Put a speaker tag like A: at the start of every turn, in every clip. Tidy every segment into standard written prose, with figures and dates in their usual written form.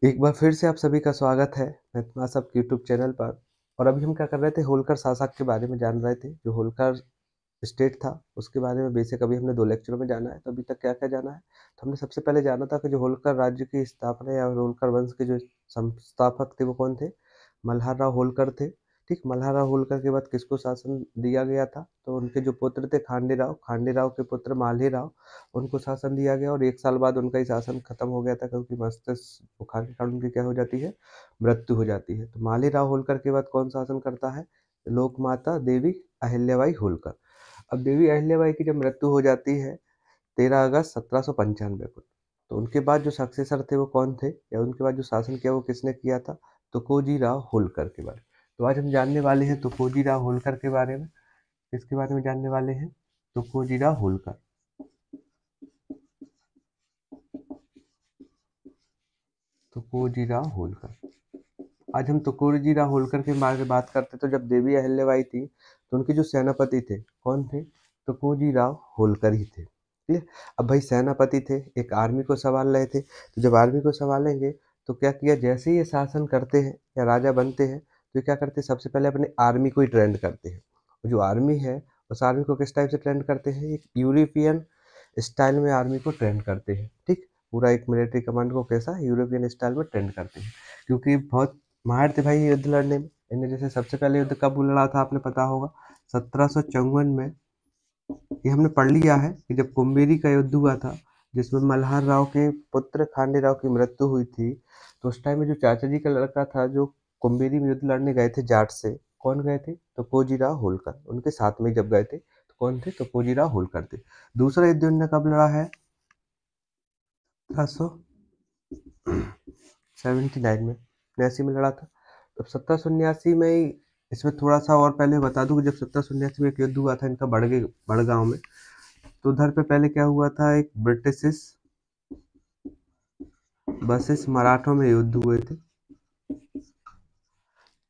A: एक बार फिर से आप सभी का स्वागत है मैं सब यूट्यूब चैनल पर। और अभी हम क्या कर रहे थे, होलकर शासक के बारे में जान रहे थे। जो होलकर स्टेट था उसके बारे में बेसिक अभी हमने 2 लेक्चरों में जाना है। तो अभी तक क्या-क्या जाना है? तो हमने सबसे पहले जाना था कि जो होलकर राज्य की स्थापना या होलकर वंश के जो संस्थापक थे वो कौन थे? मल्हार राव होलकर थे। ठीक, मल्हार राव होलकर के बाद किसको शासन दिया गया था? तो उनके जो पुत्र थे खांडे राव के पुत्र माले राव, उनको शासन दिया गया और 1 साल बाद उनका ही शासन खत्म हो गया था, क्योंकि मस्तिष्क बुखार के कारण उनकी क्या हो जाती है? मृत्यु हो जाती है। तो माले राव होलकर के बाद कौन शासन करता है? लोकमाता देवी अहिल्याबाई होलकर। अब देवी अहिल्याबाई की जब मृत्यु हो जाती है 13 अगस्त 1795 को, तो उनके बाद जो सक्सेसर थे वो कौन थे, या उनके बाद जो शासन किया वो किसने किया था? तुकोजी राव होलकर के बारे में। तो आज हम जानने वाले हैं तुकोजी राव होलकर के बारे में। किसके बारे में जानने वाले हैं? तुकोजी राव होलकर। तुकोजी राव होलकर। आज हम तुकोजी राव होलकर के बारे में बात करते। तो जब देवी अहिल्याबाई थी तो उनके जो सेनापति थे कौन थे? तुकोजी राव होलकर ही थे। क्लियर? अब भाई सेनापति थे, एक आर्मी को संभाल रहे थे। तो जब आर्मी को संभालेंगे तो क्या किया, जैसे ही ये शासन करते हैं या राजा बनते हैं तो ये क्या करते हैं, सबसे पहले अपने आर्मी को ही ट्रेंड करते हैं। और जो आर्मी है उस आर्मी को किस टाइप से ट्रेंड करते हैं? एक यूरोपियन स्टाइल में आर्मी को ट्रेंड करते हैं। ठीक, पूरा एक मिलिट्री कमांड को कैसा यूरोपियन स्टाइल में ट्रेंड करते हैं, क्योंकि बहुत माहिर थे भाई युद्ध लड़ने में। इन्हें जैसे सबसे पहले युद्ध कब लड़ा था आपने पता होगा? 1754 में। ये हमने पढ़ लिया है कि जब कुम्बेरी का युद्ध हुआ था, जिसमें मल्हार राव के पुत्र खांडे राव की मृत्यु हुई थी, तो उस टाइम में जो चाचा जी का लड़का था जो कुम्बेरी में युद्ध लड़ने गए थे जाट से, कौन गए थे? तो कोजी राव होलकर। उनके साथ में जब गए थे तो कौन थे? तो कोजी राव होलकर थे। दूसरा युद्ध उन्होंने कब लड़ा है? 1779 में, 79 में लड़ा था। तब 1779 में ही, इसमें थोड़ा सा और पहले बता दूं कि जब 1779 में एक युद्ध हुआ था इनका बड़गांव में, तो उधर पे पहले क्या हुआ था, एक ब्रिटिश वर्सेस मराठों में युद्ध हुए थे।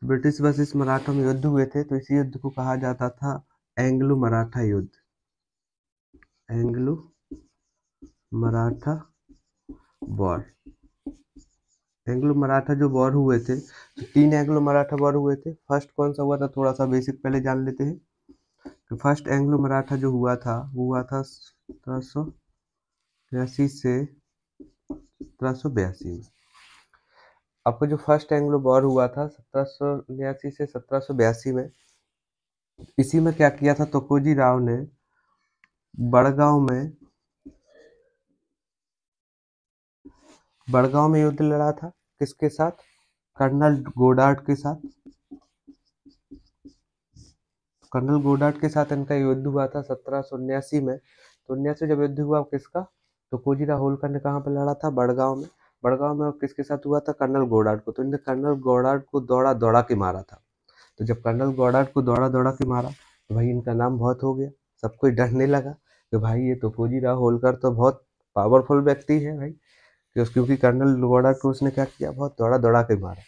A: ब्रिटिश वर्सेस मराठों में युद्ध हुए थे, तो इसी युद्ध को कहा जाता था एंग्लो मराठा युद्ध। Anglo Maratha war. Anglo Maratha जो वॉर हुए थे, तो 3 एंग्लो मराठा वॉर हुए थे। फर्स्ट कौन सा हुआ था, थोड़ा सा बेसिक पहले जान लेते हैं। तो फर्स्ट एंग्लो मराठा जो हुआ था वो हुआ था 1783 से 1782 में। आपका जो फर्स्ट एंग्लो वॉर हुआ था 1779 से 1782 में, इसी में क्या किया था, तुकोजी राव ने बड़गांव में युद्ध लड़ा था। किसके साथ? कर्नल गोडार्ड के साथ। कर्नल गोडार्ड के साथ इनका युद्ध हुआ था 1779 में। तो 79 जब युद्ध हुआ किसका, तो कोजीरा होलकर ने कहाँ पर लड़ा था? बड़गांव में। बड़गांव में किसके साथ हुआ था? कर्नल गोडार्ड को। तो इन्होंने कर्नल गोडार्ड को दौड़ा दौड़ा के मारा था। तो जब कर्नल गोडार्ड को दौड़ा दौड़ा के मारा तो भाई इनका नाम बहुत हो गया, सब कोई डरने लगा कि भाई ये तो कोजीरा होलकर तो बहुत पावरफुल व्यक्ति है भाई, क्योंकि कर्नल गोडार्ड को उसने क्या किया, बहुत दौड़ा दौड़ा के मारा।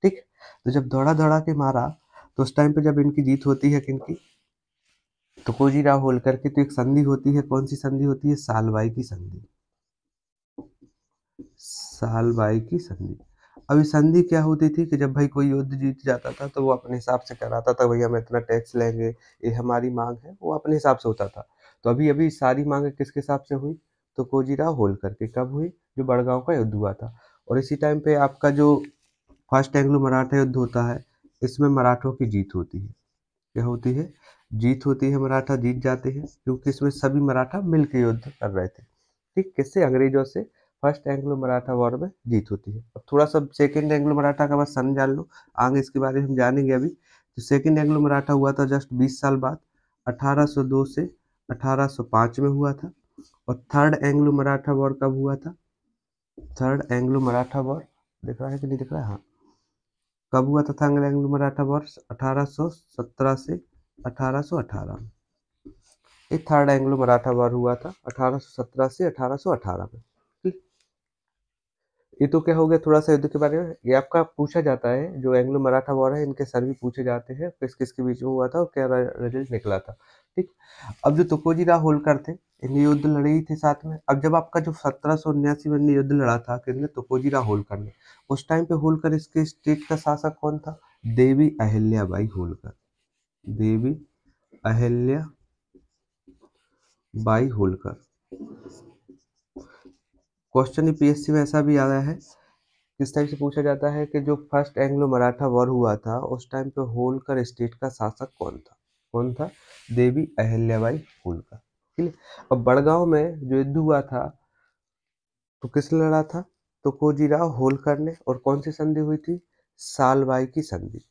A: ठीक, तो जब दौड़ा दौड़ा के मारा तो उस टाइम पे जब इनकी जीत होती है किनकी, तो कोजीराव होलकर की, तो एक संधि होती है। कौन सी संधि होती है? सालबाई की संधि। सालबाई की संधि। अब ये संधि क्या होती थी कि जब भाई कोई युद्ध जीत जाता था तो वो अपने हिसाब से कराता था, भाई हम इतना टैक्स लेंगे, ये हमारी मांग है, वो अपने हिसाब से होता था। तो अभी अभी सारी मांगे किसके हिसाब से हुई? तो कोजीराव होलकर की। कब हुई? जो बड़गांव का युद्ध हुआ था। और इसी टाइम पे आपका जो फर्स्ट एंग्लो मराठा युद्ध होता है, इसमें मराठों की जीत होती है। क्या होती है? जीत होती है, मराठा जीत जाते हैं, क्योंकि इसमें सभी मराठा मिलकर युद्ध कर रहे थे। ठीक, किससे? अंग्रेजों से। फर्स्ट एंग्लो मराठा वॉर में जीत होती है। अब थोड़ा सा सेकेंड एंग्लो मराठा का बस सन जान लो, आगे इसके बारे में हम जानेंगे अभी। तो सेकेंड एंग्लो मराठा हुआ था जस्ट 20 साल बाद, 1802 से 1805 में हुआ था। और थर्ड एंग्लो मराठा वॉर कब हुआ था? थर्ड एंग्लो मराठा वॉर दिख रहा है कि नहीं दिख रहा है? हाँ, कब हुआ था थर्ड एंग्लो मराठा वॉर? 1817 से 1818 में। ये थर्ड एंग्लो मराठा वॉर हुआ था 1817 से 1818 में। ठीक? ये तो क्या हो गया थोड़ा सा युद्ध के बारे में। ये आपका पूछा जाता है, जो एंग्लो मराठा वॉर है इनके सर भी पूछे जाते हैं, किस किस के बीच में हुआ था और क्या रिजल्ट निकला था। ठीक, अब जो तुकोजी राव होलकर थे इन्हें युद्ध लड़े ही थे साथ में। अब जब आपका जो 1779 में इन्हें युद्ध लड़ा था किसने, तुकोजीराव होलकर ने, उस टाइम पे होलकर इसके स्टेट का शासक कौन था, देवी अहिल्याबाई होलकर, देवी अहिल्याबाई होलकर। क्वेश्चन पीएससी में ऐसा भी आया है, किस टाइप से पूछा जाता है कि जो फर्स्ट एंग्लो मराठा वॉर हुआ था उस टाइम पे होलकर स्टेट का शासक कौन था, कौन था, देवी अहिल्याबाई होलकर। ठीक है। अब बड़गांव में जो युद्ध हुआ था तो किसने लड़ा था, तुकोजीराव होलकर ने, और कौन सी संधि हुई थी, सालबाई की संधि।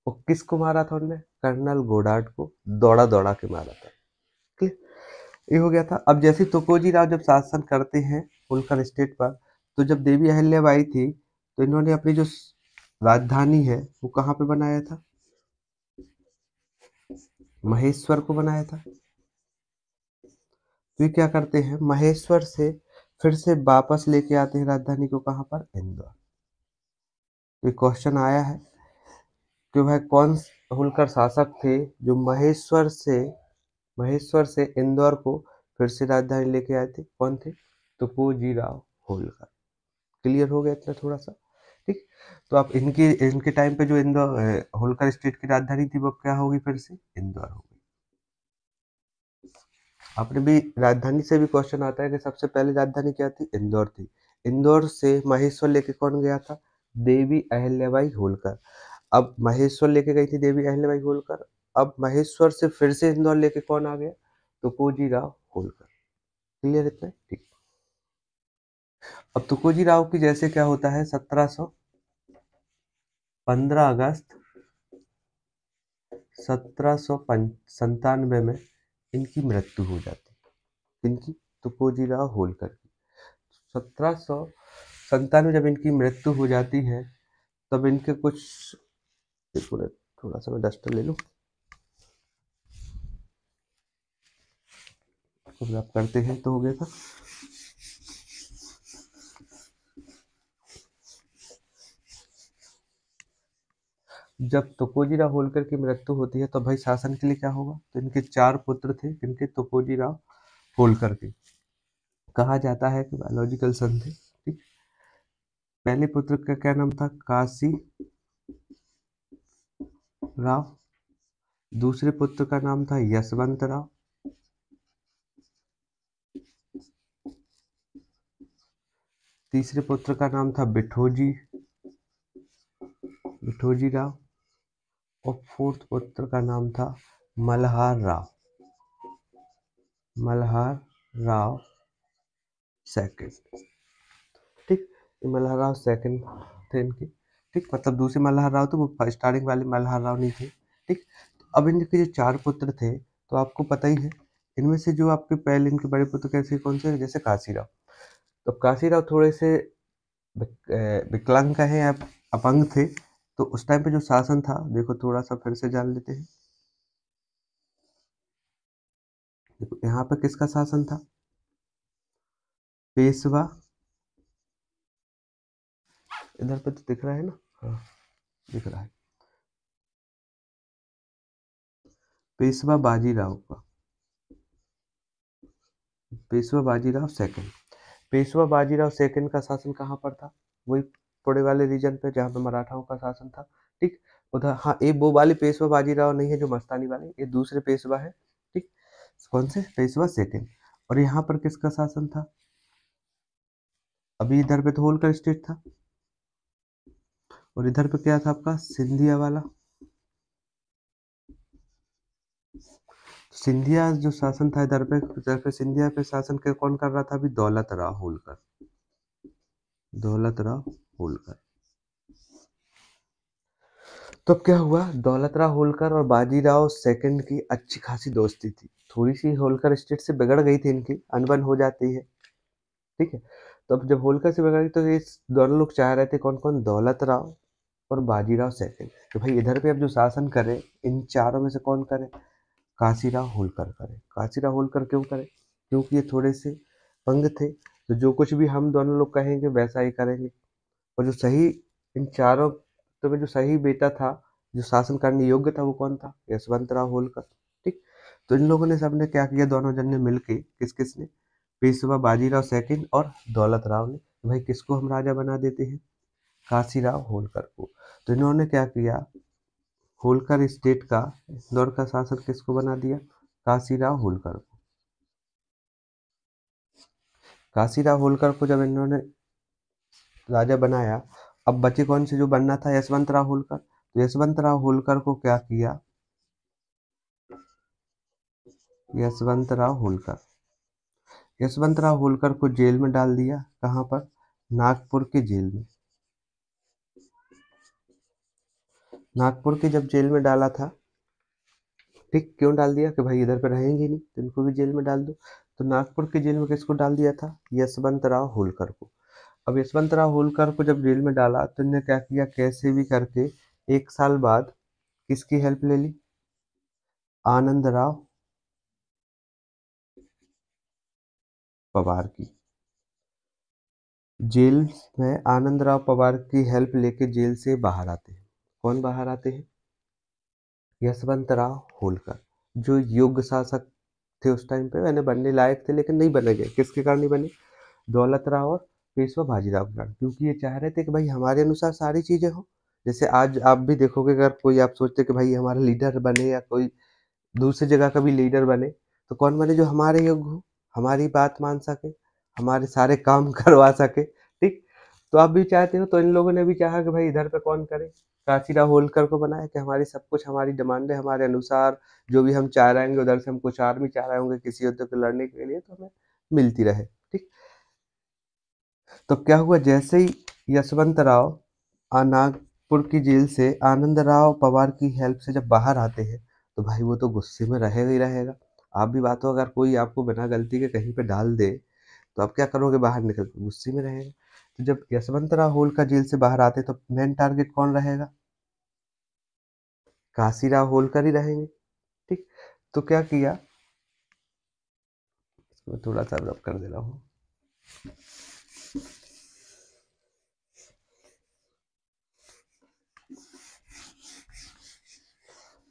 A: और किसको मारा था उनने, कर्नल गोडार्ड को दौड़ा दौड़ा के मारा था। ठीक है, ये हो गया था। अब जैसे तुकोजीराव जब शासन करते हैं होलकर स्टेट पर, तो जब देवी अहिल्याबाई थी तो इन्होंने अपनी जो राजधानी है वो कहाँ पे बनाया था, महेश्वर को बनाया था। तो ये क्या करते हैं, महेश्वर से फिर से वापस लेके आते हैं राजधानी को, कहाँ पर, इंदौर। तो ये क्वेश्चन आया है कि वह कौन होलकर शासक थे जो महेश्वर से इंदौर को फिर से राजधानी लेके आए थे, कौन थे, तुकोजीराव होलकर। क्लियर हो गया इतना थोड़ा सा। ठीक। तो आप इनके इनके टाइम पे जो इंदौर होलकर स्टेट की राजधानी थी वो क्या होगी, फिर से इंदौर होगी। आपने भी राजधानी से भी क्वेश्चन आता है कि सबसे पहले राजधानी क्या थी, इंदौर थी। इंदौर से महेश्वर लेके कौन गया था, देवी अहिल्याबाई होलकर। अब महेश्वर लेके गई थी देवी अहिल्याबाई होलकर, अब महेश्वर से फिर से इंदौर लेके कौन आ गया, तुकोजीराव होलकर। क्लियर इतना, ठीक। अब तुकोजीराव की जैसे क्या होता है, 15 अगस्त 1797 में इनकी मृत्यु हो जाती है। इनकी, तुकोजीराव होलकर की 1797 जब इनकी मृत्यु हो जाती है तब इनके कुछ, एक मिनट थोड़ा सा मैं डस्टर ले लूं, तो आप करते हैं तो हो गया था। जब तुकोजीराव होलकर की मृत्यु होती है तो भाई शासन के लिए क्या होगा, तो इनके 4 पुत्र थे, इनके तुकोजीराव होलकर के। कहा जाता है कि बायोलॉजिकल सन थे। ठीक। पहले पुत्र का क्या नाम था, काशी राव। दूसरे पुत्र का नाम था यशवंत राव। तीसरे पुत्र का नाम था बिठोजी राव। और फोर्थ पुत्र का नाम था मल्हार राव, मल्हार राव सेकंड। ठीक। ये मल्हार राव सेकंड थे इनके। ठीक, मतलब दूसरे मल्हार राव थे, वो स्टार्टिंग वाले मल्हार राव नहीं थे। ठीक। अब इनके जो 4 पुत्र थे तो आपको पता ही है, इनमें से जो आपके पहले इनके बड़े पुत्र कैसे कौन से, जैसे काशीराव। तो काशीराव थोड़े से विकलांग कहें या अपंग थे। तो उस टाइम पे जो शासन था, देखो थोड़ा सा फिर से जान लेते हैं। देखो यहाँ पे किसका शासन था, पेशवा, इधर पे तो दिख रहा है ना, हाँ दिख रहा है, पेशवा बाजीराव का, पेशवा बाजीराव सेकंड। पेशवा बाजीराव सेकंड का शासन कहाँ पर था, वही पुणे वाले रीजन पे जहाँ पे मराठाओं का शासन था। ठीक। उधर, हाँ ये वो वाले पेशवा बाजीराव नहीं है जो मस्तानी वाले, ये दूसरे पेशवा है। ठीक। कौन से, पेशवा सेकंड। और यहाँ पर किसका शासन था, अभी इधर पे तो होलकर स्टेट था, और इधर पे क्या था आपका, सिंधिया वाला। सिंधिया जो शासन था इधर पे सिंधिया पे शासन के कौन कर रहा था, अभी दौलत राव होलकर, दौलत राव होलकर। तो अब क्या हुआ, दौलत राव होलकर और बाजीराव सेकंड की अच्छी खासी दोस्ती थी। थोड़ी सी होलकर स्टेट से बिगड़ गई थी, इनकी अनबन हो जाती है। ठीक है। तो अब जब होलकर से बिगड़ गई तो ये दोनों लोग चाह रहे थे, कौन कौन, दौलत राव और बाजीराव सेकंड, तो भाई इधर पे अब जो शासन करे इन चारों में से कौन करे, काशीराव होलकर करे। काशीराव होलकर क्यों करे, क्योंकि ये थोड़े से पंग थे, तो जो कुछ भी हम दोनों लोग कहेंगे वैसा ही करेंगे। और जो सही, इन चारों तो में जो सही बेटा था, जो शासन करने योग्य था, वो कौन था, यशवंत राव होलकर। ठीक। तो इन लोगों ने सबने क्या किया, दोनों जन ने मिलके, किस-किसने, पेशवा बाजीराव सेकंड और दौलत राव ने, भाई किसको हम राजा बना देते हैं, काशीराव होलकर को। तो इन्होंने क्या किया, होलकर स्टेट का, इंदौर का शासक किसको बना दिया, काशीराव होलकर को। काशीराव होलकर को जब इन्होंने राजा बनाया, अब बचे कौन से जो बनना था, यशवंतराव होलकर। तो यशवंतराव होलकर को क्या किया, यशवंतराव होलकर, यशवंतराव होलकर को जेल में डाल दिया, कहाँ पर, नागपुर के जेल में। नागपुर के जब जेल में डाला था, ठीक, क्यों डाल दिया कि भाई इधर पे रहेंगे नहीं तो इनको भी जेल में डाल दो। तो नागपुर के जेल में किसको डाल दिया था, यशवंतराव होलकर को। अब यशवंतराव होलकर को जब जेल में डाला तो इन्होंने क्या किया, कैसे भी करके 1 साल बाद किसकी हेल्प ले ली, आनंदराव पवार की। जेल में आनंदराव पवार की हेल्प लेके जेल से बाहर आते हैं। कौन बाहर आते हैं, यशवंतराव होलकर, जो योग्य शासक थे उस टाइम पे, मैंने बनने लायक थे लेकिन नहीं बने गए। किसके कारण नहीं बने, दौलत राव और पेशवा बाजीराव के कारण, क्योंकि ये चाह रहे थे कि भाई हमारे अनुसार सारी चीजें हो। जैसे आज आप भी देखोगे, अगर कोई आप सोचते कि भाई हमारा लीडर बने या कोई दूसरी जगह का भी लीडर बने, तो कौन बने, जो हमारे योग्य हो, हमारी बात मान सके, हमारे सारे काम करवा सके, ठीक। तो आप भी चाहते हो, तो इन लोगों ने भी चाहा कि भाई इधर पे कौन करे, काशीराव होलकर को बनाया कि हमारी सब कुछ, हमारी डिमांडें हमारे अनुसार, जो भी हम चाह रहे होंगे, उधर से हम कुछ आर्मी चाह रहे होंगे किसी युद्ध को लड़ने के लिए, तो हमें मिलती रहे, ठीक। तो क्या हुआ, जैसे ही यशवंतराव नागपुर की जेल से आनंदराव पवार की हेल्प से जब बाहर आते हैं, तो भाई वो तो गुस्से में रहेगा ही रहेगा। आप भी बात हो, अगर कोई आपको बिना गलती के कहीं पे डाल दे, तो आप क्या करोगे, बाहर निकल के गुस्से में रहेगा। तो जब यशवंतराव होलकर जेल से बाहर आते, तो मेन टारगेट कौन रहेगा, काशीराव होलकर ही रहेंगे, ठीक। तो क्या किया, इसको थोड़ा सा रब कर दे रहा हूँ,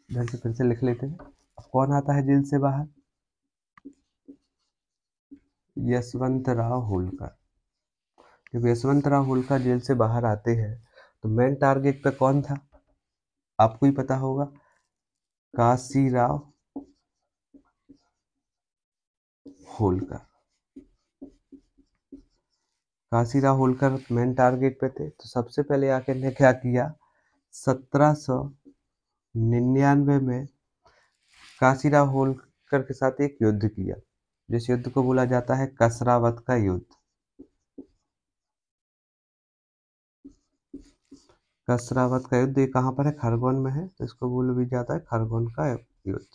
A: ढंग से फिर से लिख लेते हैं। अब कौन आता है जेल से बाहर, यशवंतराव होलकर। जब यशवंतराव होलकर जेल से बाहर आते हैं, तो मेन टारगेट पे कौन था, आपको ही पता होगा, काशीराव होलकर। काशीराव होलकर मेन टारगेट पे थे। तो सबसे पहले आके ने क्या किया, 1799 में काशीराव होलकर के साथ एक युद्ध किया, जिस युद्ध को बोला जाता है कसरावत का युद्ध। कसरावत का युद्ध, ये कहाँ पर है, खरगोन में है, तो इसको बोला भी जाता है खरगोन का युद्ध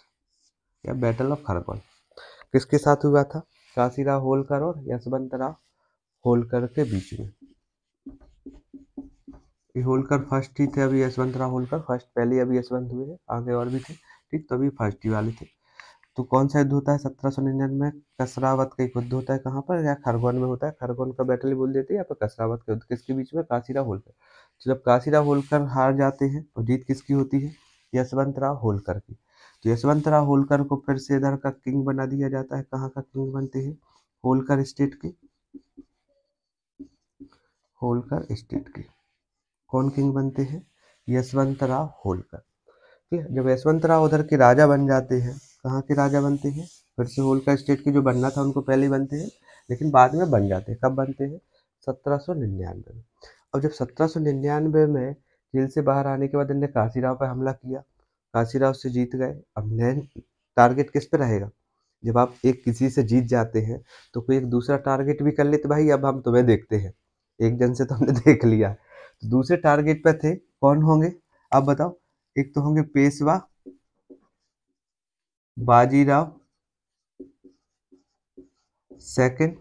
A: या बैटल ऑफ खरगोन। किसके साथ हुआ था, काशीराव होलकर और यशवंतराव होलकर के बीच में। ये होलकर फर्स्ट ही थे, अभी यशवंतराव होलकर फर्स्ट, पहले अभी यशवंत हुए हैं, आगे और भी थे, ठीक। तो अभी फर्स्ट ही वाले थे। तो कौन सा युद्ध होता है, 1799 में कसरावत का एक युद्ध होता है, कहाँ पर, या खरगोन में होता है, खरगोन का बैटल ही बोल देते हैं, या फिर कसरावत का युद्ध, किसके बीच में, काशीराव होलकर। तो जब काशीराव होलकर हार जाते हैं, तो जीत किसकी होती है, यशवंतराव होलकर की। तो यशवंतराव होलकर को फिर से इधर का किंग बना दिया जाता है। कहाँ का किंग बनते हैं, होलकर स्टेट के, होलकर स्टेट के कौन किंग बनते हैं, यशवंतराव होलकर, ठीक है। जब यशवंतराव उधर के राजा बन जाते हैं, कहाँ के राजा बनते हैं, फिर से होलकर स्टेट की, जो बनना था उनको पहले ही बनते हैं, लेकिन बाद में बन जाते हैं। कब बनते हैं, 1799 में। और जब 1799 में जेल से बाहर आने के बाद इन्होंने काशीराव पर हमला किया, काशीराव से जीत गए। अब नैन टारगेट किस पे रहेगा, जब आप एक किसी से जीत जाते हैं, तो कोई एक दूसरा टारगेट भी कर ले, तो भाई अब हम तुम्हें देखते हैं, एक जन से तो हमने देख लिया। तो दूसरे टारगेट पे थे, कौन होंगे, आप बताओ। एक तो होंगे पेशवा बाजीराव सेकंड,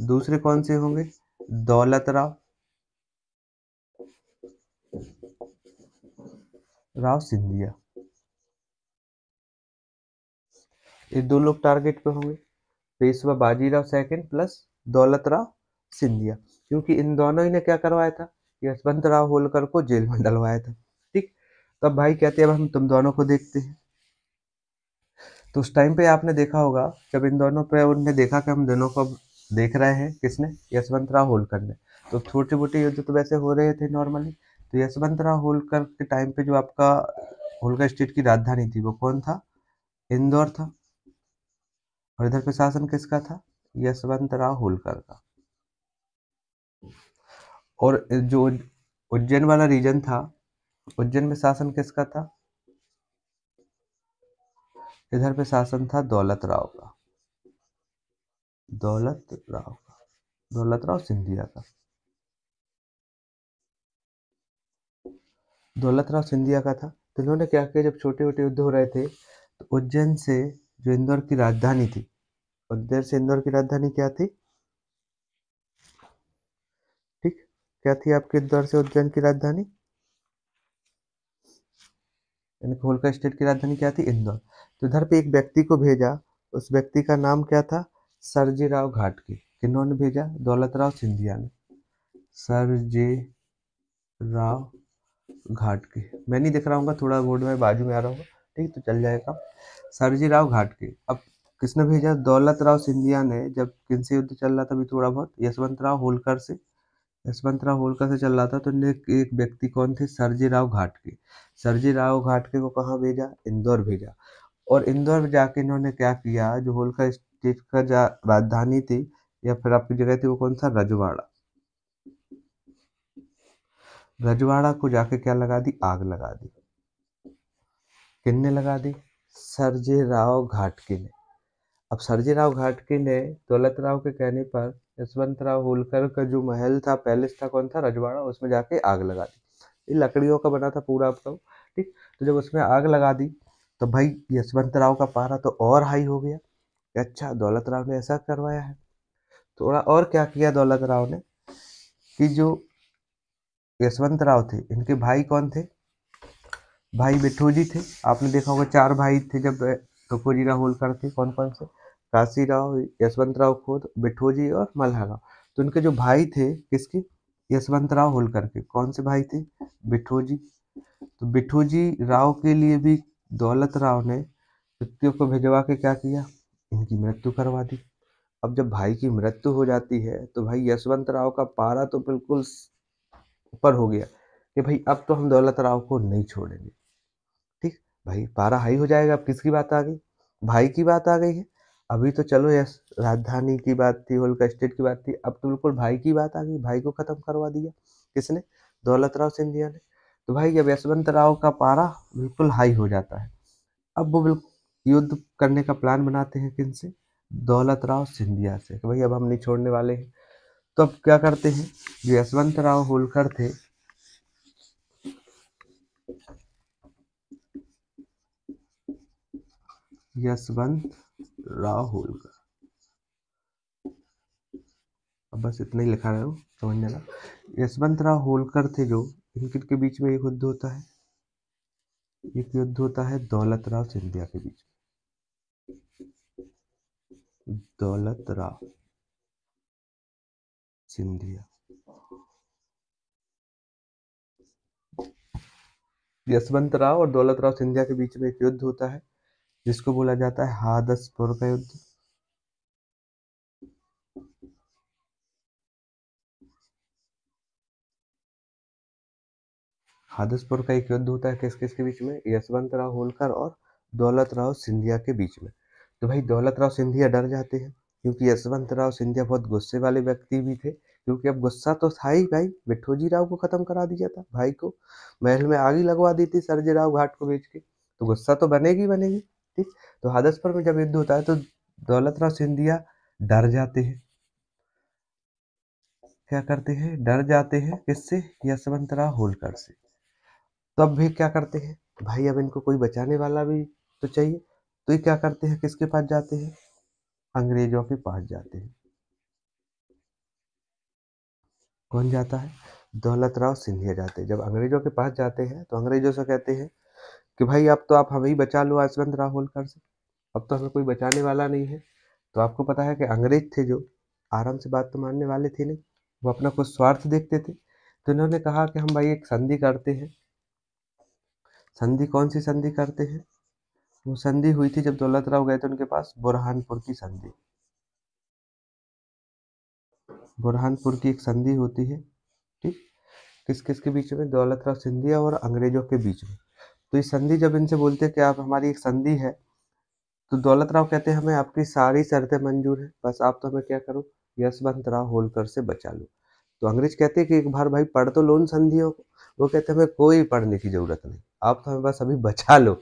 A: दूसरे कौन से होंगे, दौलत राव सिंधिया। ये दो लोग टारगेट पे होंगे, पेशवा बाजीराव सेकंड प्लस दौलत राव सिंधिया, क्योंकि इन दोनों ही ने क्या करवाया था, यशवंत राव होलकर को जेल में डलवाया था, ठीक। तब भाई कहते हैं अब हम तुम दोनों को देखते हैं। तो उस टाइम पे आपने देखा होगा, जब इन दोनों पे उनने देखा कि हम दोनों को अब देख रहे हैं, किसने, यशवंतराव होलकर ने, तो छोटे मोटे युद्ध तो वैसे हो रहे थे नॉर्मली। तो यशवंतराव होलकर के टाइम पे जो आपका होलकर स्टेट की राजधानी थी वो कौन था, इंदौर था। और इधर पे शासन किसका था, यशवंतराव होलकर का। और जो उज्जैन वाला रीजन था, उज्जैन में शासन किसका था, इधर पे शासन था दौलत राव का, दौलत राव का, दौलत राव सिंधिया का, दौलत राव सिंधिया का था। तो इन्होंने क्या किया, जब छोटे छोटे युद्ध हो रहे थे तो उज्जैन से जो इंदौर की राजधानी थी, उज्जैन से इंदौर की राजधानी क्या थी, ठीक, क्या थी आपके इंदौर से उज्जैन की राजधानी, यानी होलकर स्टेट की राजधानी क्या थी, इंदौर। तो इधर पे एक व्यक्ति को भेजा, उस व्यक्ति का नाम क्या था, सरजीराव घाटगे। किन्होंने भेजा, दौलत राव सिंधिया ने, सरजी राव घाटगे। मैं नहीं दिख रहा हूँ, थोड़ा बोर्ड में बाजू में आ रहा होगा, ठीक, तो चल जाएगा। सरजी राव घाटगे। अब किसने भेजा, दौलत राव सिंधिया ने। जब किनसे युद्ध चल रहा था अभी थोड़ा बहुत, यशवंत राव होलकर से, यशवंत राव होलकर से चल रहा था। तो एक व्यक्ति कौन थे, सरजी राव घाटगे। सरजी राव घाटगे को कहाँ भेजा, इंदौर भेजा। और इंदौर जाके इन्होंने क्या किया, जो होलकर स्टेट का राजधानी थी या फिर आपकी जगह थी, वो कौन सा, रजवाड़ा। रजवाड़ा को जाके क्या लगा दी, आग लगा दी। किसने लगा दी, सरजी राव घाटगे ने। अब सरजी राव घाटगे ने दौलत राव के कहने पर यशवंत राव होलकर का जो महल था, पैलेस था, कौन था, रजवाड़ा, उसमें जाके आग लगा दी। ये लकड़ियों का बना था पूरा आपका, ठीक। तो जब उसमें आग लगा दी तो भाई यशवंत राव का पारा तो और हाई हो गया कि अच्छा दौलत राव ने ऐसा करवाया है। थोड़ा और क्या किया दौलत राव ने, कि जो यशवंत राव थे, इनके भाई कौन थे, भाई बिट्ठोजी थे। आपने देखा होगा 4 भाई थे जब तुकोजीराव होलकर थे, कौन कौन से, काशीराव, यशवंत राव खुद, बिट्ठोजी और मल्हाराव। तो इनके जो भाई थे, किसके, यशवंत राव होलकर के, कौन से भाई थे, बिट्ठोजी। तो बिट्ठोजी राव के लिए भी दौलत राव ने व्यक्तियों को भिजवा के क्या किया, इनकी मृत्यु करवा दी। अब जब भाई की मृत्यु हो जाती है तो भाई यशवंत राव का पारा तो बिल्कुल ऊपर हो गया कि भाई अब तो हम दौलत राव को नहीं छोड़ेंगे, ठीक। भाई पारा हाई हो जाएगा, अब किसकी बात आ गई, भाई की बात आ गई है। अभी तो चलो यस राजधानी की बात थी, होलकर स्टेट की बात थी, अब तो बिल्कुल भाई की बात आ गई, भाई को खत्म करवा दिया, किसने, दौलत राव सिंधिया ने। तो भाई जब यशवंत राव का पारा बिल्कुल हाई हो जाता है, अब वो बिल्कुल युद्ध करने का प्लान बनाते हैं, किनसे, दौलत राव सिंधिया से, कि भाई अब हम नहीं छोड़ने वाले हैं। तो अब क्या करते हैं, जो यशवंत राव होलकर थे, यशवंत राव होलकर, अब बस इतना ही लिखा रहा हूँ, समझ लेना। यशवंत राव होलकर थे जो, इनके के बीच में एक युद्ध होता है, एक युद्ध होता है दौलत राव सिंधिया के बीच में, दौलत राव सिंधिया, यशवंत राव और दौलत राव सिंधिया के बीच में एक युद्ध होता है, जिसको बोला जाता है हादसपुर का युद्ध। हादसपुर का एक युद्ध होता है, किस किस के बीच में, यशवंत राव होलकर और दौलत राव सिंधिया के बीच में। तो भाई दौलत राव सिंधिया डर जाते हैं, क्योंकि यशवंत राव सिंधिया बहुत गुस्से वाले व्यक्ति भी थे, क्योंकि अब गुस्सा तो था ही, भाई बिट्ठोजी राव को खत्म करा दिया था, भाई को महल में आग ही लगवा दी थी सर्जे राव घाट को बेच के, तो गुस्सा तो बनेगी बनेगी, ठीक। तो हादसपुर में जब युद्ध होता है तो दौलत राव सिंधिया डर जाते हैं, क्या करते हैं, डर जाते हैं, किससे, यशवंत राव होलकर से। तब भी क्या करते हैं, भाई अब इनको कोई बचाने वाला भी तो चाहिए, तो ये क्या करते हैं, किसके पास जाते हैं, अंग्रेजों के पास जाते हैं। कौन जाता है, दौलत राव सिंधिया जाते हैं। जब अंग्रेजों के पास जाते हैं तो अंग्रेजों से कहते हैं कि भाई अब तो आप हमें ही बचा लो यशवंत राव होलकर से, अब तो हमें कोई बचाने वाला नहीं है। तो आपको पता है कि अंग्रेज थे जो, आराम से बात तो मानने वाले थे नहीं, वो अपना कुछ स्वार्थ देखते थे। तो इन्होंने कहा कि हम भाई एक संधि करते हैं। संधि कौन सी संधि करते हैं, वो संधि हुई थी जब दौलत राव गए थे उनके पास, बुरहानपुर की संधि। बुरहानपुर की एक संधि होती है, ठीक। किस किस के बीच में? दौलत राव सिंधिया और अंग्रेजों के बीच में। तो ये संधि जब इनसे बोलते हैं कि आप हमारी एक संधि है, तो दौलत राव कहते हैं हमें आपकी सारी शर्तें मंजूर है, बस आप तो हमें क्या करो, यशवंत राव होलकर से बचा लो। तो अंग्रेज कहते हैं कि एक बार भाई पढ़ तो लो उन संधियों को। वो कहते हैं हमें कोई पढ़ने की जरूरत नहीं, आप तो हमें बस अभी बचा लो,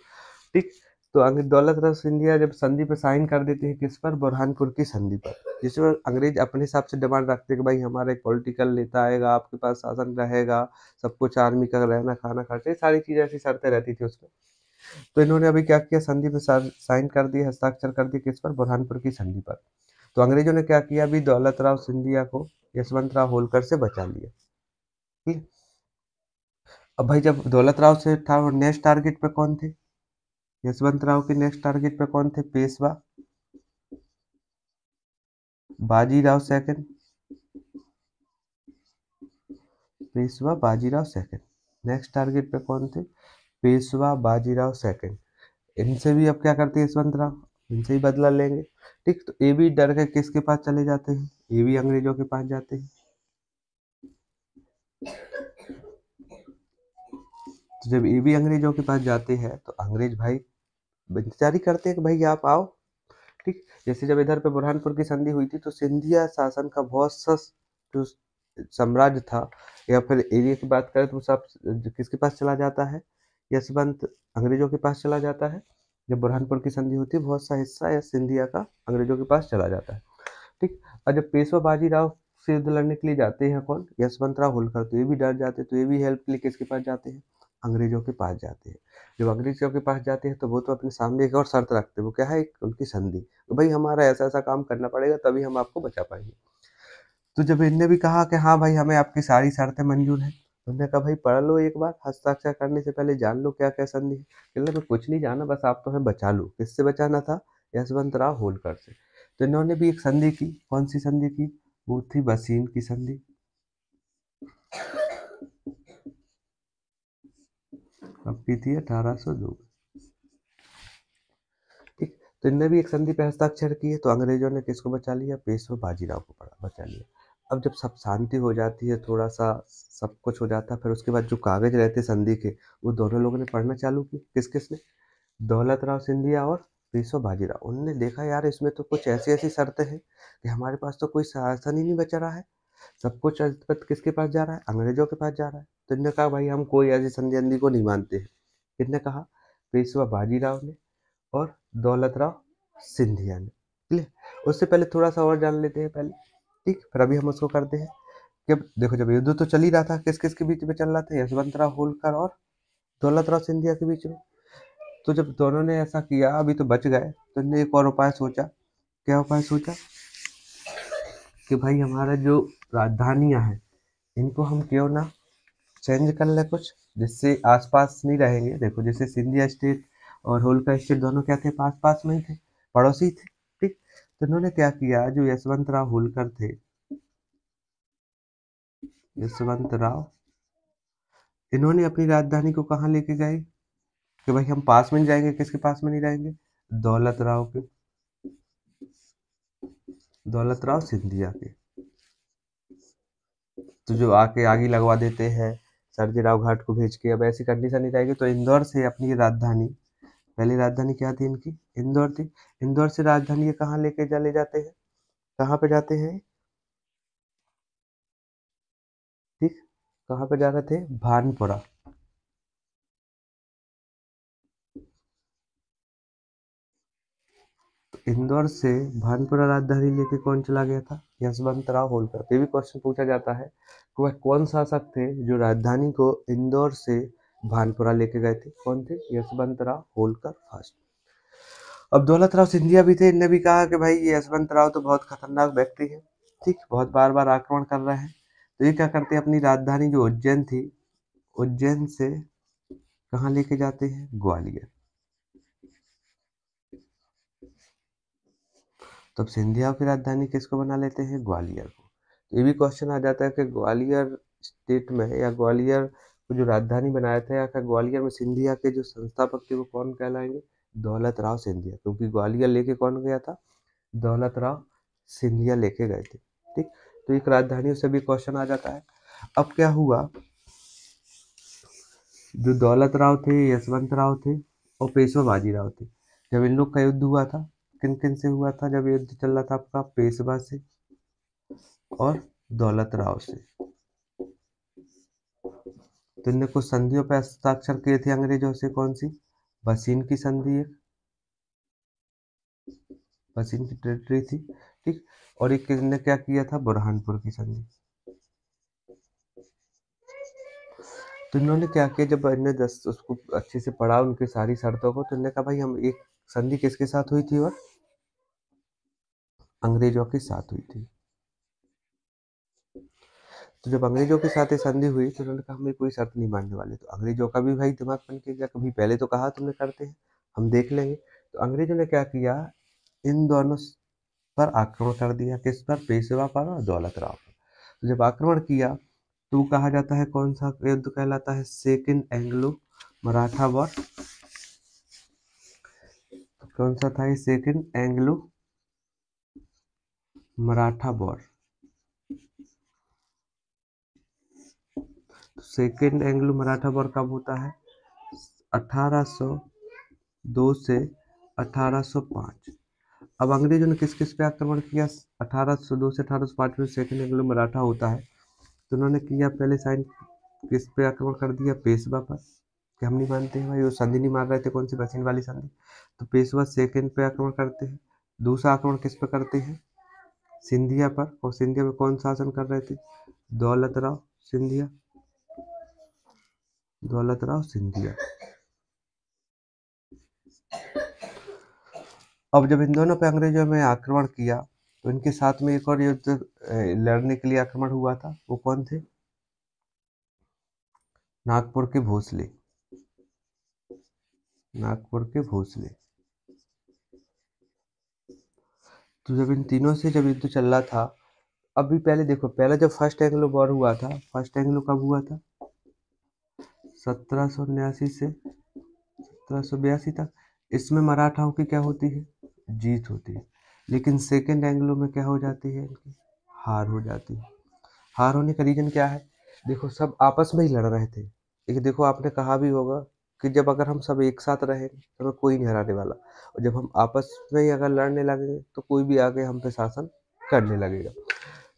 A: ठीक। तो दौलत राव सिंधिया जब संधि पे साइन कर देते हैं, किस पर? बुरहानपुर की संधि पर, जिसमें अंग्रेज अपने हिसाब से डिमांड रखते हैं कि भाई हमारा एक पॉलिटिकल नेता आएगा, आपके पास शासन रहेगा, सब कुछ आर्मी का रहना खाना खर्चा, ये सारी चीजें ऐसी शर्तें रहती थी उसमें। तो इन्होंने अभी क्या किया, संधि पे साइन कर दिए, हस्ताक्षर कर दिए, किस पर? बुरहानपुर की संधि पर। तो अंग्रेजों ने क्या किया, अभी दौलत राव सिंधिया को यशवंत राव होलकर से बचा लिया, ठीक। अब भाई जब दौलत राव से था, वो नेक्स्ट टारगेट पे कौन थे? यशवंत राव के नेक्स्ट टारगेट पे कौन थे? Peshwa Bajirao second. Peshwa Bajirao second, next target पे कौन थे? पेशवा बाजीराव सेकंड। इनसे भी अब क्या करते हैं यशवंत राव, इनसे ही बदला लेंगे, ठीक। तो ये भी डर के किसके पास चले जाते हैं? ये भी अंग्रेजों के पास जाते हैं। तो जब ये भी अंग्रेजों के पास जाते हैं, तो अंग्रेज भाई इंतजार ही करते हैं कि भाई आप आओ, ठीक। जैसे जब इधर पे बुरहानपुर की संधि हुई थी, तो सिंधिया शासन का बहुत सा जो साम्राज्य था, या फिर एरिया की बात करें, तो वो सब किसके पास चला जाता है? यशवंत, अंग्रेजों के पास चला जाता है। जब बुरहानपुर की संधि होती है, बहुत सा हिस्सा या सिंधिया का अंग्रेजों के पास चला जाता है, ठीक। और जब पेशवा बाजीराव से युद्ध लड़ने के लिए जाते हैं कौन? यशवंत राव होलकर, तो ये भी डर जाते हैं, तो ये भी हेल्प के लिए किसके पास जाते हैं? अंग्रेजों के पास जाते हैं। जब अंग्रेजों के पास जाते हैं, तो वो तो अपने सामने एक और शर्त रखते हैं, वो क्या है? एक उनकी संधि, तो भाई हमारा ऐसा ऐसा काम करना पड़ेगा, तभी हम आपको बचा पाएंगे। तो जब इनने भी कहा कि हाँ भाई हमें आपकी सारी शर्तें मंजूर हैं, तो उन्होंने कहा भाई पढ़ लो एक बार, हस्ताक्षर करने से पहले जान लो क्या क्या संधि है। कहने लगे कुछ नहीं जाना, बस आप तो हमें बचा लो। किससे बचाना था? यशवंत राव होलकर से। तो इन्होंने भी एक संधि की, कौन सी संधि की? वो थी बसीन की संधि। अब की थी 1802, ठीक। तो इनने भी एक संधि पे हस्ताक्षर किए, तो अंग्रेजों ने किसको बचा लिया? पेशवा बाजीराव को पड़ा बचा लिया। अब जब सब शांति हो जाती है, थोड़ा सा सब कुछ हो जाता है, फिर उसके बाद जो कागज रहते संधि के, वो दोनों लोगों ने पढ़ना चालू की। किस किसने? दौलत राव सिंधिया और पेशवा बाजीराव। उन्होंने देखा यार इसमें तो कुछ ऐसी ऐसी शर्तें हैं कि हमारे पास तो कोई शासन ही नहीं बचा रहा है, सब कुछ अधिपत किसके पास जा रहा है? अंग्रेजों के पास जा रहा है। तो इन्होंने कहा भाई हम कोई ऐसी संधि अंधि को नहीं मानते हैं। किसने कहा? पेशवा बाजीराव ने और दौलत राव सिंधिया ने, क्लियर। उससे पहले थोड़ा सा और जान लेते हैं पहले, ठीक, फिर अभी हम उसको करते हैं। जब देखो, जब युद्ध तो चल ही रहा था, किस किस के बीच में चल रहा था? यशवंत राव होलकर और दौलत राव सिंधिया के बीच में। तो जब दोनों ने ऐसा किया, अभी तो बच गए, तो इन्होंने एक और उपाय सोचा। क्या उपाय सोचा? कि भाई हमारा जो राजधानियां हैं, इनको हम क्यों ना चेंज कर ले कुछ, जिससे आसपास नहीं रहेंगे। देखो जैसे सिंधिया स्टेट और होलकर स्टेट दोनों क्या थे? पास पास में ही थे, पड़ोसी थे, ठीक। तो इन्होंने क्या किया, जो यशवंत राव होलकर थे, यशवंत राव, इन्होंने अपनी राजधानी को कहाँ लेके गए? कि भाई हम पास में नहीं जाएंगे, किसके पास में नहीं रहेंगे? दौलत राव के, दौलत राव सिंधिया के। तो जो आके आग ही लगवा देते हैं सर्जेराव घाट को भेज के, अब ऐसी कंडीशन नहीं रहेगी, तो इंदौर से अपनी राजधानी, पहली राजधानी क्या थी इनकी? इंदौर थी। इंदौर से राजधानी ये कहाँ लेके चले जाते हैं? कहाँ पे जाते हैं? ठीक, कहाँ पे जा रहे थे? भानपुरा। तो इंदौर से भानपुरा राजधानी लेके कौन चला गया था? यशवंत राव होलकर। ये भी क्वेश्चन पूछा जाता है कि वह कौन शासक थे जो राजधानी को इंदौर से भानपुरा लेके गए थे? कौन थे? यशवंत राव होलकर फर्स्ट। अब दौलत राव सिंधिया भी थे, इनने भी कहा कि भाई ये यशवंत राव तो बहुत खतरनाक व्यक्ति है, ठीक, बहुत बार बार आक्रमण कर रहे हैं। तो ये क्या करते हैं, अपनी राजधानी जो उज्जैन थी, उज्जैन से कहाँ लेके जाते हैं? ग्वालियर। तब सिंधिया की राजधानी किसको बना लेते हैं? ग्वालियर को। तो ये भी क्वेश्चन आ जाता है कि ग्वालियर स्टेट में, या ग्वालियर को जो राजधानी बनाया था, या फिर ग्वालियर में सिंधिया के जो संस्थापक थे वो कौन कहलाएंगे? दौलत राव सिंधिया, क्योंकि ग्वालियर लेके कौन गया था? दौलत राव सिंधिया लेके गए थे। ठीक, तो एक राजधानियों से भी क्वेश्चन आ जाता है। अब क्या हुआ, जो दौलत राव थे, यशवंत राव थे और पेशवा बाजीराव थे, जब इन लोग का युद्ध हुआ था, किन किन से हुआ था? जब युद्ध चल रहा था आपका पेशवा से और दौलत राव से, तो इनने कुछ संधियों पर हस्ताक्षर किए थे अंग्रेजों से। कौन सी? भसीन की संधि है, भसीन की टेरिटरी थी। ठीक, और एक किसने क्या किया था? बुरहानपुर की संधि। तो इन्होंने क्या किया, जब इन्हें दस उसको अच्छे से पढ़ा उनकी सारी शर्तों को, तो इन्होंने कहा भाई हम एक संधि किसके साथ हुई थी? और अंग्रेजों के साथ हुई थी। तो जब अंग्रेजों के साथ ये संधि हुई तो उन्होंने कहा हमें कोई शर्त नहीं मानने वाले। तो अंग्रेजों का भी भाई दिमाग बन के गया, कभी पहले तो कहा तुमने करते हैं, हम देख लेंगे। तो अंग्रेजों ने क्या किया, इन दोनों पर आक्रमण कर दिया। किस पर? पेशवा पर और दौलत राव पर। तो जब आक्रमण किया तो वो कहा जाता है, कौन सा युद्ध कहलाता है? Second Anglo Maratha war. कौन सा था ये? Second Anglo Maratha war. Second Anglo Maratha war कब होता है? 1802 से 1805। अब अंग्रेजों ने किस किस पे आक्रमण किया? 1802 से 1805 में सेकेंड एंग्लो मराठा होता है। तो उन्होंने किया पहले साइन, किस पे आक्रमण कर दिया? पेशवा पर, कि हम नहीं मानते हैं भाई, वो संधि नहीं मान रहे थे, कौन सी? भसीन वाली संधि। तो पेशवा सेकेंड पे आक्रमण करते हैं। दूसरा आक्रमण किस पे करते हैं? सिंधिया पर। और सिंधिया में कौन शासन कर रहे थे? दौलत राव सिंधिया, दौलत राव सिंधिया। अब जब इन दोनों पे अंग्रेजों में आक्रमण किया तो इनके साथ में एक और युद्ध लड़ने के लिए आक्रमण हुआ था। वो कौन थे? नागपुर के भोसले, नागपुर के भोसले। तो जब इन तीनों से जब युद्ध चल रहा था, अभी पहले देखो, पहला जब फर्स्ट एंग्लो वॉर हुआ था, फर्स्ट एंग्लो कब हुआ था? 1779 से 1782 तक। इसमें मराठाओं की क्या होती है? जीत होती है। लेकिन सेकेंड एंग्लो में क्या हो जाती है? इनकी हार हो जाती है। हार होने का रीजन क्या है? देखो, सब आपस में ही लड़ रहे थे। एक देखो, आपने कहा भी होगा कि जब अगर हम सब एक साथ रहें तो हमें कोई नहीं हराने वाला, और जब हम आपस में ही अगर लड़ने लगेंगे तो कोई भी आगे हम पे शासन करने लगेगा।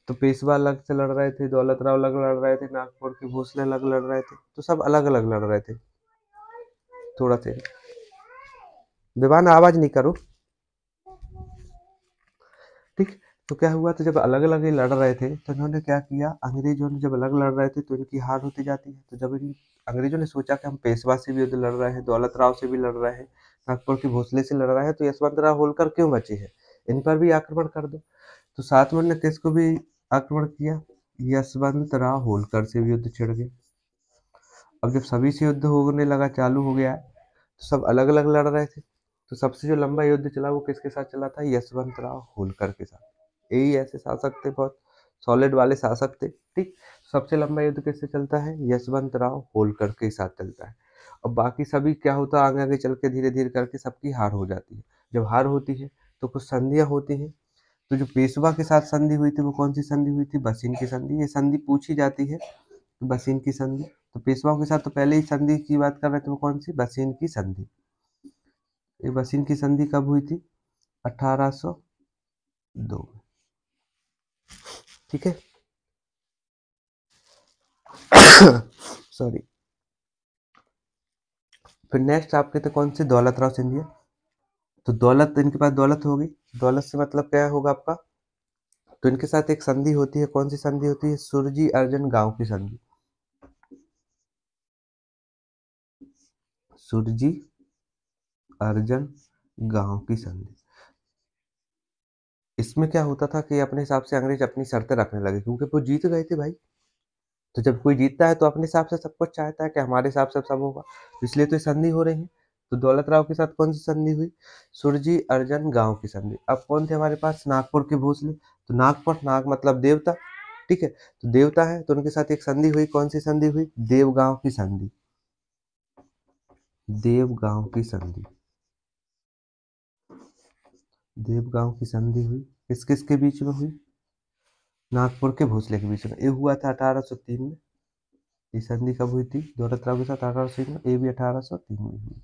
A: तो पेशवा अलग से लड़ रहे थे, दौलत राव अलग लड़ रहे थे, नागपुर के भोसले अलग लड़ रहे थे, तो सब अलग अलग लड़ रहे थे। थोड़ा से बेबान आवाज नहीं करो। ठीक, तो क्या हुआ, तो जब अलग अलग ये लड़ रहे थे तो इन्होंने क्या किया, अंग्रेजों ने जब अलग लड़ रहे थे तो इनकी हार होती जाती है। तो जब इन अंग्रेजों ने सोचा कि हम पेशवा से भी युद्ध लड़ रहे हैं, दौलत राव से भी लड़ रहे हैं, नागपुर के भोसले से लड़ रहे हैं, तो यशवंत राव होलकर क्यों बचे हैं, इन पर भी आक्रमण कर दो। तो साथ में उन्होंने किसको भी आक्रमण किया? यशवंत राव होलकर से भी युद्ध छिड़ गए। अब जब सभी से युद्ध होने लगा, चालू हो गया है, तो सब अलग अलग लड़ रहे थे। तो सबसे जो लंबा युद्ध चला वो किसके साथ चला था? यशवंत राव होलकर के साथ। यही ऐसे शासक थे, बहुत सॉलिड वाले शासक थे। ठीक, सबसे लंबा युद्ध किससे चलता है? यशवंत राव होलकर के साथ चलता है। और बाकी सभी क्या होता है, आगे आगे चल के धीरे धीरे करके सबकी हार हो जाती है। जब हार होती है तो कुछ संधियां होती हैं। तो जो पेशवा के साथ संधि हुई थी वो कौन सी संधि हुई थी? बसीन की संधि। ये संधि पूछी जाती है, बसीन की संधि। तो पेशवाओं के साथ तो पहले ही संधि की बात कर रहे थे, वो कौन सी? बसीन की संधि। ये बसीन की संधि कब हुई थी? 1802 में। ठीक है। सॉरी। फिर नेक्स्ट आपके थे कौन से? दौलत राव सिंधिया। तो दौलत, इनके पास दौलत होगी, दौलत से मतलब क्या होगा आपका? तो इनके साथ एक संधि होती है, कौन सी संधि होती है? सुरजी अर्जन गांव की संधि। सुरजी अर्जन गांव की संधि। इसमें क्या होता था कि अपने हिसाब से अंग्रेज अपनी शर्तें रखने लगे, क्योंकि वो जीत गए थे भाई। तो जब कोई जीतता है तो अपने हिसाब से सब कुछ चाहता है कि हमारे हिसाब से सब होगा, तो इसलिए तो ये संधि हो रही है। तो दौलत राव के साथ कौन सी संधि हुई? सुरजी अर्जन गांव की संधि। अब कौन थे हमारे पास? नागपुर के भोसले। तो नागपुर, नाग मतलब देवता। ठीक है, तो देवता है तो उनके साथ एक संधि हुई, कौन सी संधि हुई? देवगांव की संधि, देवगांव की संधि। देवगांव की संधि हुई, किस किस के बीच में हुई? नागपुर के भोसले के बीच में। ये हुआ था 1803 में। ये संधि कब हुई थी दौलत राव के साथ? 1803 में। ये भी 1803 में हुई।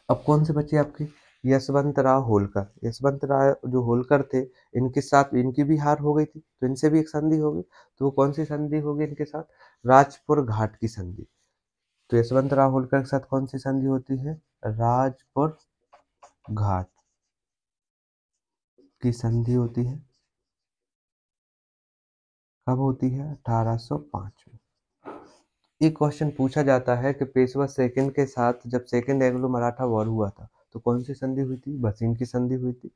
A: अब कौन से बचे आपके? यशवंतराव होलकर। यशवंतराव जो होलकर थे, इनके साथ इनकी भी हार हो गई थी, तो इनसे भी एक संधि हो गई। तो वो कौन सी संधि होगी इनके साथ? राजपुर घाट की संधि। तो यशवंतराव होलकर के साथ कौन सी संधि होती है? राजपुर घाट की संधि होती है। कब होती है? 1805 में। एक क्वेश्चन पूछा जाता है कि पेशवा सेकंड के साथ जब सेकंड एंग्लो मराठा वॉर हुआ था, तो कौन सी संधि हुई थी? भसीन की संधि हुई थी।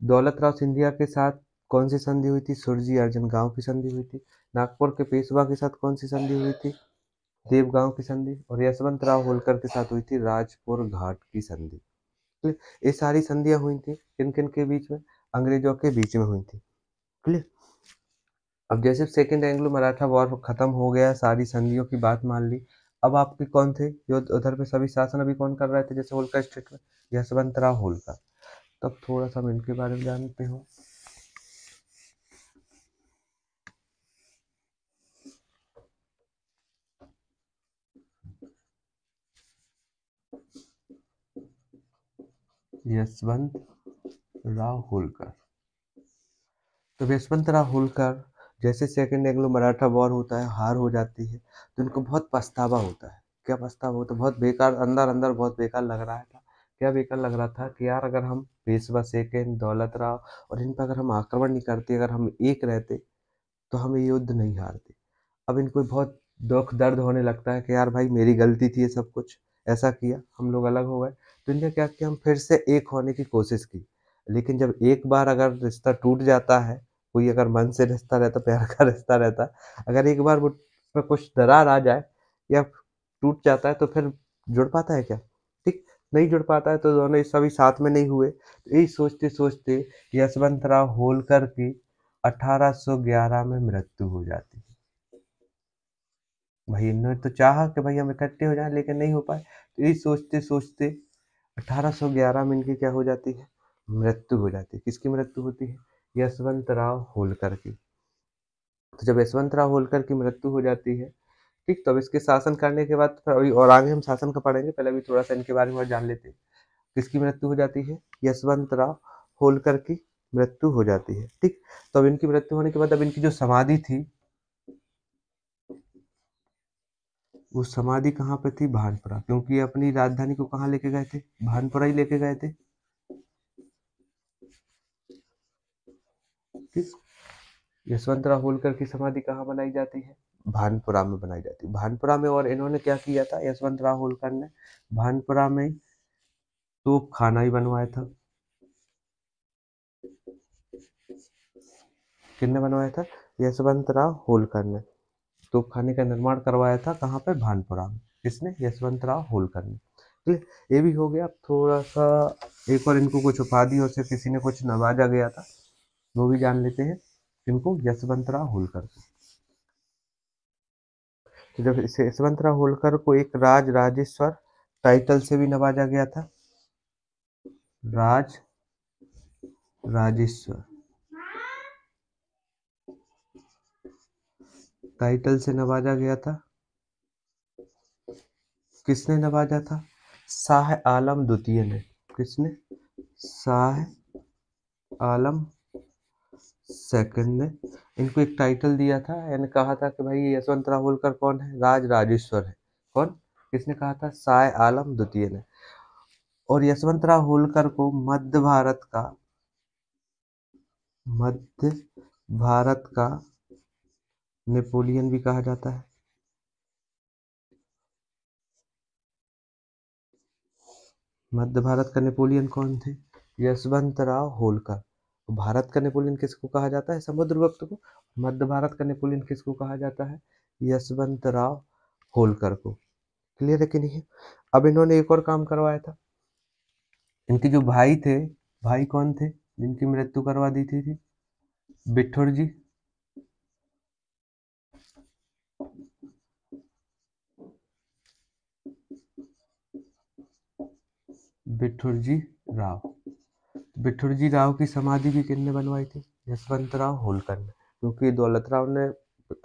A: दौलत राव सिंधिया के साथ कौन सी संधि हुई थी? सुरजी अर्जन गांव की संधि हुई थी। नागपुर के पेशवा के साथ कौन सी संधि हुई थी? देवगांव की संधि। और यशवंत राव होलकर के साथ हुई थी राजपुर घाट की संधि। क्लियर? ये सारी संधियां हुई थी किन किन के बीच में? अंग्रेजों के बीच में हुई थी। क्लियर? अब जैसे सेकंड एंग्लो मराठा वॉर खत्म हो गया, सारी संधियों की बात मान ली। अब आपके कौन थे जो उधर पे सभी शासन अभी कौन कर रहे थे जैसे होलकर स्टेट में? यशवंत राव होलकर। तब थोड़ा सा हम इनके बारे में जानते हो। यशवंत राव होलकर। तो यशवंत राव होलकर जैसे सेकंड एंग्लो मराठा वॉर होता है, हार हो जाती है, तो इनको बहुत पछतावा होता है। क्या पछतावा होता है? बहुत बेकार, अंदर अंदर बहुत बेकार लग रहा था। क्या बेकार लग रहा था कि यार अगर हम पेशवा सेकंड, दौलत राव और इन पर अगर हम आक्रमण नहीं करते, अगर हम एक रहते, तो हम ये युद्ध नहीं हारते। अब इनको बहुत दुख दर्द होने लगता है कि यार भाई मेरी गलती थी, ये सब कुछ ऐसा किया, हम लोग अलग हो गए। तो इनने क्या किया, हम फिर से एक होने की कोशिश की। लेकिन जब एक बार अगर रिश्ता टूट जाता है, कोई अगर मन से रिश्ता रहता, प्यार का रिश्ता रहता, अगर एक बार वो उसमें कुछ दरार आ जाए या टूट जाता है, तो फिर जुड़ पाता है क्या? ठीक, नहीं जुड़ पाता है। तो दोनों इस सभी साथ में नहीं हुए। तो यही सोचते सोचते यशवंत राव होलकर की 1811 में मृत्यु हो जाती है। भाई इन्होंने तो चाहा कि भाई हम इकट्ठे हो जाएं, लेकिन नहीं हो पाए। तो यही सोचते सोचते 1811 में इनकी क्या हो जाती है? मृत्यु हो जाती है। किसकी मृत्यु होती है? यशवंत राव होलकर की। तो जब यशवंत राव होलकर की मृत्यु हो जाती है, ठीक, तो अब इसके शासन करने के बाद फिर अभी और आगे हम शासन का पढ़ेंगे, पहले अभी थोड़ा सा इनके बारे में और जान लेते हैं। किसकी मृत्यु हो जाती है? यशवंत राव होलकर की मृत्यु हो जाती है। ठीक, तो अब इनकी मृत्यु होने के बाद अब इनकी जो समाधि थी, वो समाधि कहाँ पे थी? भानपुरा। क्योंकि ये अपनी राजधानी को कहाँ लेके गए थे? भानपुरा ही लेके गए थे। ठीक, यशवंतराव होलकर की समाधि कहाँ बनाई जाती है? भानपुरा में बनाई जाती है। भानपुरा में, और इन्होंने क्या किया था यशवंतराव होलकर ने? भानपुरा में तोप खाना ही बनवाया था। किसने बनवाया था? यशवंतराव होलकर ने तोप खाने का निर्माण करवाया था। कहाँ पे? भानपुरा में। किसने? यशवंतराव होलकर ने। ठीक, ये भी हो गया। थोड़ा सा एक और इनको कुछ उपाधियों से किसी ने कुछ नवाजा गया था, वो भी जान लेते हैं। इनको यशवंतराव होलकर। तो जब इसे यशवंतराव होलकर को एक राज राजेश्वर टाइटल से भी नवाजा गया था। राज राजेश्वर टाइटल से नवाजा गया था। किसने नवाजा था? शाह आलम द्वितीय ने। किसने? शाह आलम सेकंड ने इनको एक टाइटल दिया था, यानी कहा था कि भाई ये यशवंतराव होलकर कौन है? राज राजेश्वर है। कौन? किसने कहा था? शाह आलम द्वितीय ने। और यशवंतराव होलकर को मध्य भारत का नेपोलियन भी कहा जाता है। मध्य भारत का नेपोलियन कौन थे? यशवंत राव होलकर। भारत का नेपोलियन किसको कहा जाता है? समुद्रगुप्त को। मध्य भारत का नेपोलियन किसको कहा जाता है? यशवंत राव होलकर को। क्लियर है कि नहीं? अब इन्होंने एक और काम करवाया था। इनके जो भाई थे, भाई कौन थे जिनकी मृत्यु करवा दी थी? बिठूर जी। बिठूर जी राव। बिठूरजी राव की समाधि भी किसने बनवाई थी? यशवंतराव होलकर ने, क्योंकि दौलत राव ने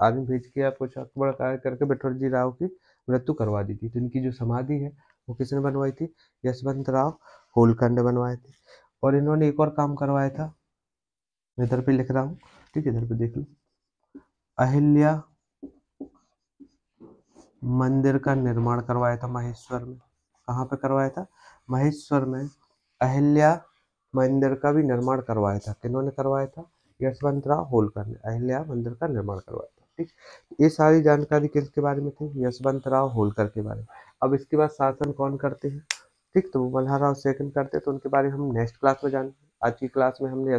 A: आदमी भेज के या कुछ बड़ा कार्य करके बिठूरजी राव की मृत्यु करवा दी थी, तो इनकी जो समाधि है वो किसने बनवाई थी? यशवंतराव होलकर ने बनवाए थे। और इन्होंने एक और काम करवाया था, मैं इधर पे लिख रहा हूँ, ठीक है, इधर पे देख लो। अहिल्या मंदिर का निर्माण करवाया था महेश्वर में। कहाँ पे करवाया था? महेश्वर में अहिल्या मंदिर का भी निर्माण करवाया था। किन्होंने करवाया था? यशवंतराव होलकर ने अहिल्या मंदिर का निर्माण करवाया था। ठीक, ये सारी जानकारी किसके बारे में थी? यशवंतराव होलकर के बारे में। अब इसके बाद शासन कौन करते हैं? ठीक, तो वो मल्हारराव सेकंड करते हैं, तो उनके बारे में हम नेक्स्ट क्लास में जानेंगे। आज की क्लास में हमने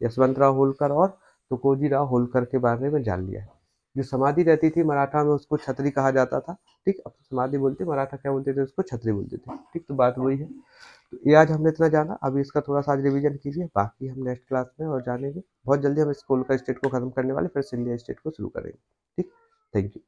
A: यशवंतराव होलकर और तुकोजी राव होलकर के बारे में जान लिया है। जो समाधि रहती थी मराठा में उसको छतरी कहा जाता था। ठीक, अब तो समाधि बोलते, मराठा क्या बोलते थे? उसको छतरी बोलते थे। ठीक, तो बात वही है। तो ये आज हमने इतना जाना, अभी इसका थोड़ा सा आज रिवीजन कीजिए, बाकी हम नेक्स्ट क्लास में और जानेंगे। बहुत जल्दी हम इस कोलका स्टेट को खत्म करने वाले, फिर सिंधिया स्टेट को शुरू करेंगे। ठीक, थैंक यू।